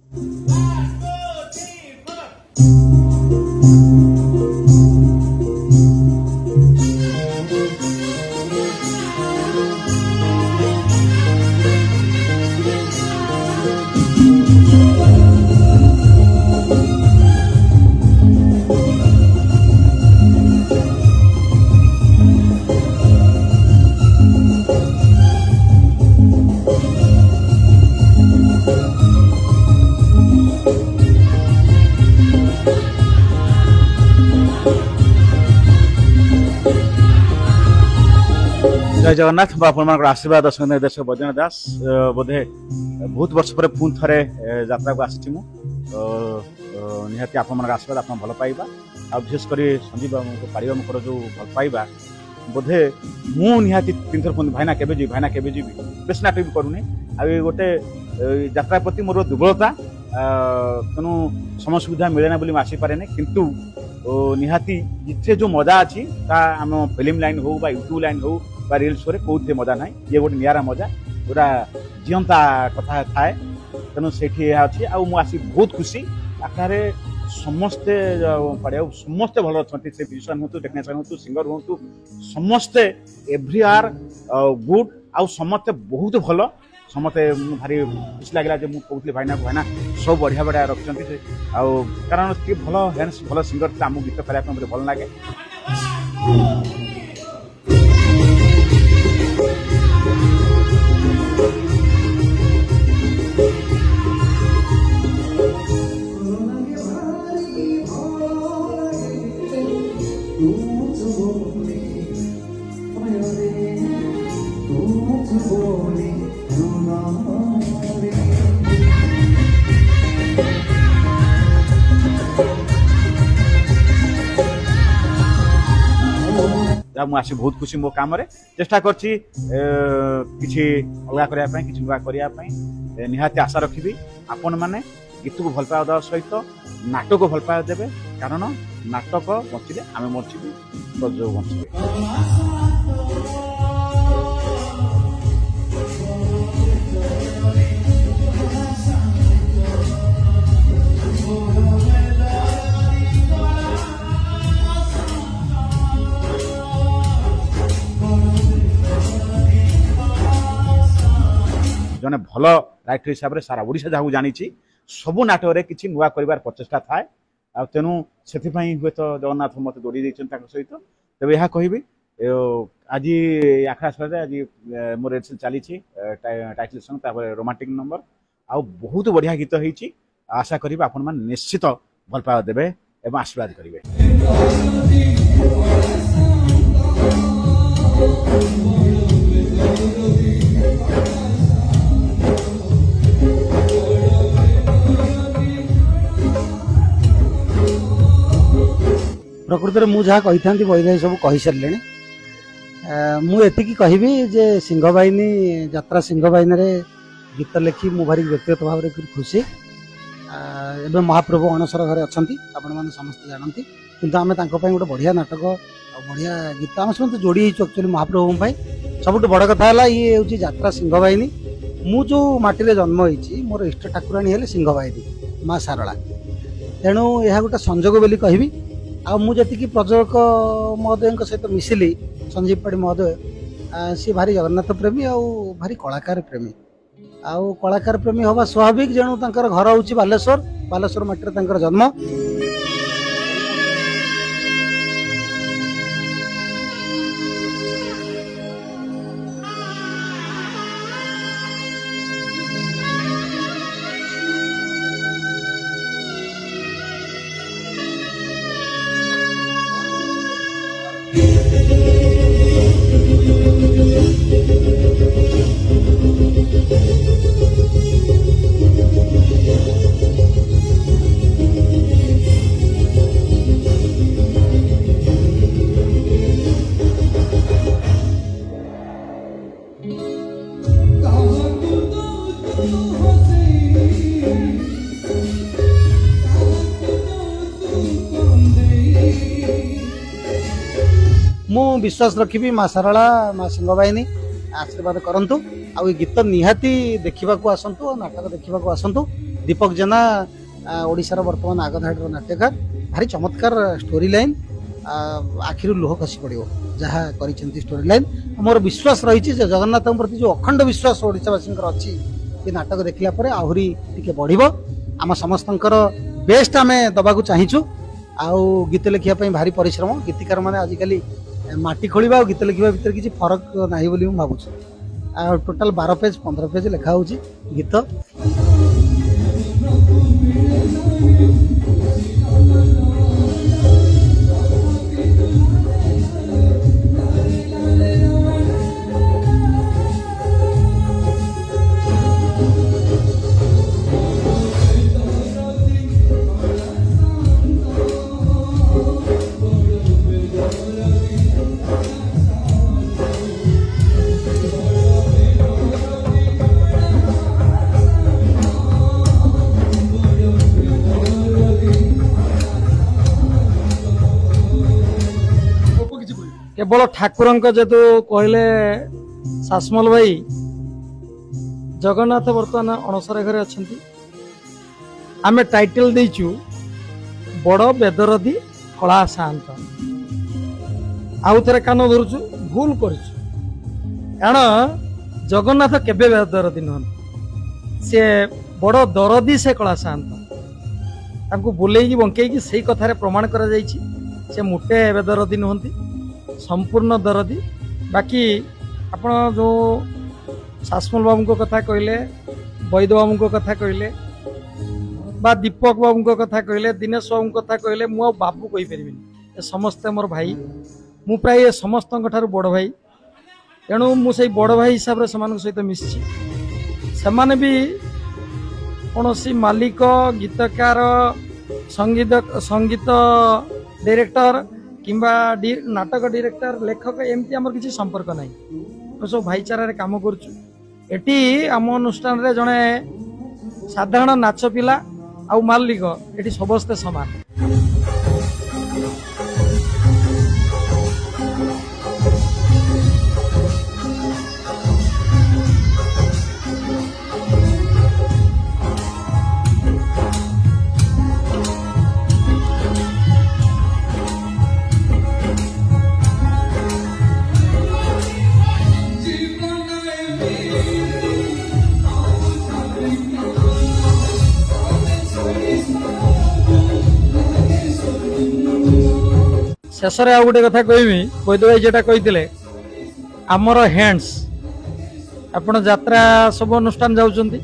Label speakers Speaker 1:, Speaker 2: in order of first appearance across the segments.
Speaker 1: जय जगन्नाथ आशीर्वाद दर्शक निर्देशक बैजनाथ दास बोधे बहुत वर्ष पर पुणी थे यात्रा को आसी निहाती आप आशीर्वाद आप भल पाइबा आ विशेषकर संजीव पारिबा जो भल पाइबा बोधे मु निहाती 3 थर पुणी भाईना केबे जी बेस नाटक भी करूनी आ गोटे यात्रा प्रति मोर दुर्बलता तेणु समय सुविधा मिले ना बोली आसी पारे किंतु निहाती इथे जो मजा अच्छी आम फिल्म लाइन हो यूट्यूब लाइन हो रियल शो रे कौन मजा ना ये गोटे निरा मजा पूरा जीवंता कथा थाए तेणु से अच्छी आसी बहुत खुशी आखिर समस्ते पढ़िया समस्ते भल अच्छा से म्यूजिशियन हूँ टेक्नीशियन हूँ सिंगर हूँ समस्ते एव्री आर गुड आउ समस्ते बहुत भल समस्ते भारी खुशी लगे मुझे कहूँ भाईना सब बढ़िया बढ़िया रखिंट कारण सी भल हैंड्स भल सिंगर आम गीत कराया मत भल लगे मुझे बहुत खुशी मो काम चेष्टा करछि किछि अलग करने किछि नुआ करने निहाती आशा रखी आपण मैंने गीत को भल पाइबा सहित नाटक को भल पाइबा देवे कारण नाटक बचिले आम बचिबे प्रयोग बचिबे जने भल राइटर हिसाब से सारा ओडिशा जहाँ जानी सबू नाटक किसी नुआ कर प्रचेषा थाए तेणु से हे तो जगन्नाथ मत जोड़ी देते सहित तेज यह कहि आज आखड़ा आज मोर रेड चली टाइटल सॉन्ग रोमांटिक नंबर आ बहुत बढ़िया गीत होती आशा करी आपण मैंने निश्चित भल पाइबा देवे एवं आशीर्वाद करेंगे।
Speaker 2: प्रकृत में मुझे कही था बही सब कही सारे मुझे कहबी जे सिंहबाहिनी यात्रा सिंहबाहिनी रे गीत लिखी मु भारी व्यक्तिगत भाव में खुशी एवं महाप्रभु अणसर घरे अच्छा आपण मैंने समस्त जानती किंतु आम गोटे बढ़िया नाटक बढ़िया गीत आम समस्त जोड़ी एक्चुअली महाप्रभु सब बड़ कथा ये हूँ यात्रा सिंहबाहिनी मु जो माटी जन्म होती मोर इष्ट ठाकुराणी है सिंहबाहिनी माँ सारला तेणु यह गोटे संजोग बोली कहबी आजी प्रयोजक महोदय सहित मिसिली संजीव पाड़ी महोदय सी भारी जगन्नाथ प्रेमी आ भारी कलाकार प्रेमी आउ कलाकार प्रेमी हवा स्वाभाविक जेणु घर हूँ बालेश्वर माटी जन्म मु विश्वास रखी माँ सारला माँ सिंहबाहिनी आशीर्वाद करंतु आउ गीत निहाती देखा आसतु नाटक देखा आसतु दीपक जेना ओडिशार वर्तमान आगधाड़ नाट्यकार भारी चमत्कार स्टोरी लाइन आखिर लुह खसी पड़ो जहाँ कर स्टोरी लाइन मोर विश्वास रही जगन्नाथ प्रति जो अखंड विश्वास ओडिशावासी अच्छी ये नाटक देखला पर आहरी टिके बढ़िबो आम समस्त बेस्ट आम दबाक चाहचु आउ गीत लिखा भारी परिश्रम गीतिकार मैंने आजिकल माटी खोलिबा गीत लिखा भितर किसी फरक नहीं बोली भावुँ टोटाल 12 पेज 15 पेज लिखा हो गीत केवल ठाकुर जेतु कहले सासमल भाई जगन्नाथ बर्तमान अणसर घरे अच्छा आम टाइटल देचु बड़ बेदरदी कला शांत आउ थे कान धरुचु भूल करुचु कारण जगन्नाथ केबे बेदरदी नुह सी बड़ दरदी से कला शांत बुलेगी बंकई से कथार प्रमाण कर से मुटे बेदरदी नुहति संपूर्ण दरदी बाकी आपण जो सासमल बाबू कथा कहले वैद बाबू कथा कहले बा दीपक बाबू कथा कहले दिनेश बाबू कथा कहले मु बाबू कही परिबिनी समस्ते मोर भाई मु प्राय समस्त बड़ भाई तेणु मुझे बड़ भाई हिसाब से सहित मिसी से भी कौन मालिक गीतकार संगीत डायरेक्टर किंबा नाटक डायरेक्टर लेखक एमती आमर किसी संपर्क नहीं सब भाईचारा काम करुचु आम अनुष्ठान रे जड़े साधारण नाच पिला आउ मालिक एटी समस्ते समान शेष आ गोटे कथा कहमी वैद भाई जेटा कही आमर हैंड्स आपण यात्रा सब अनुष्ठान जाउछंती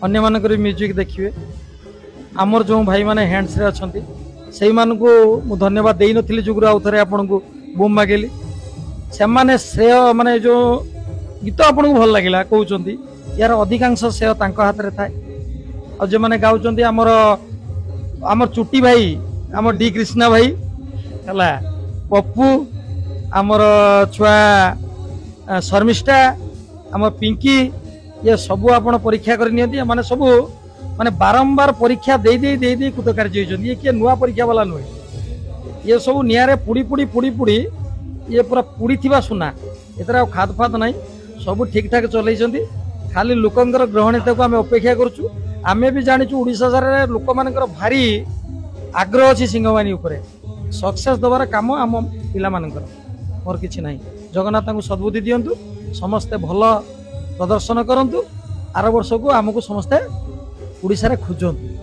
Speaker 2: अन्य मानक म्यूजिक देखिए आमर जो भाई माने हैंड्स रे अछंती सेही मानकु मु धन्यवाद देई नथिली जुगुरु आउ थरे आपन को बूम मागेली से माने श्रेय माने जो गीत आपन को भल लागिला कहउछंती यार अधिकांश श्रेय तांको हाथ रे थाए आ जे माने गाउछंती आमर चुटी भाई आमर डी कृष्णा भाई है पप्पू आमर छुआ शर्मिष्ठा आम पिंकी ये सबू आपण परीक्षा कर माने सबू माने बारंबार परीक्षा दे दे दे दे कृतकार्य होइछन ये किए नुआ परीक्षा वाला नुहे ये सब निआरे पुड़ी पुड़ी पुड़ी पुड़ी ये पूरा पुड़ी थिबा सुना एतरा खाद फाद नहीं सब ठीक ठाक चलैछंती खाली लोकंकर ग्रहणीयता को आम अपेक्षा करूछु आमे भी जानिछु ओडिसा सारे लोक मानकर भारी आग्रह अछि सिंहवानी उपरे सक्सेस दबार काम आम पिला मानकर मोर किछि नाही जगन्नाथ को सद्बुद्धि दियंतु समस्ते भल प्रदर्शन करंतु आर वर्ष को आमको समस्ते ओडिसा रे खोजंतु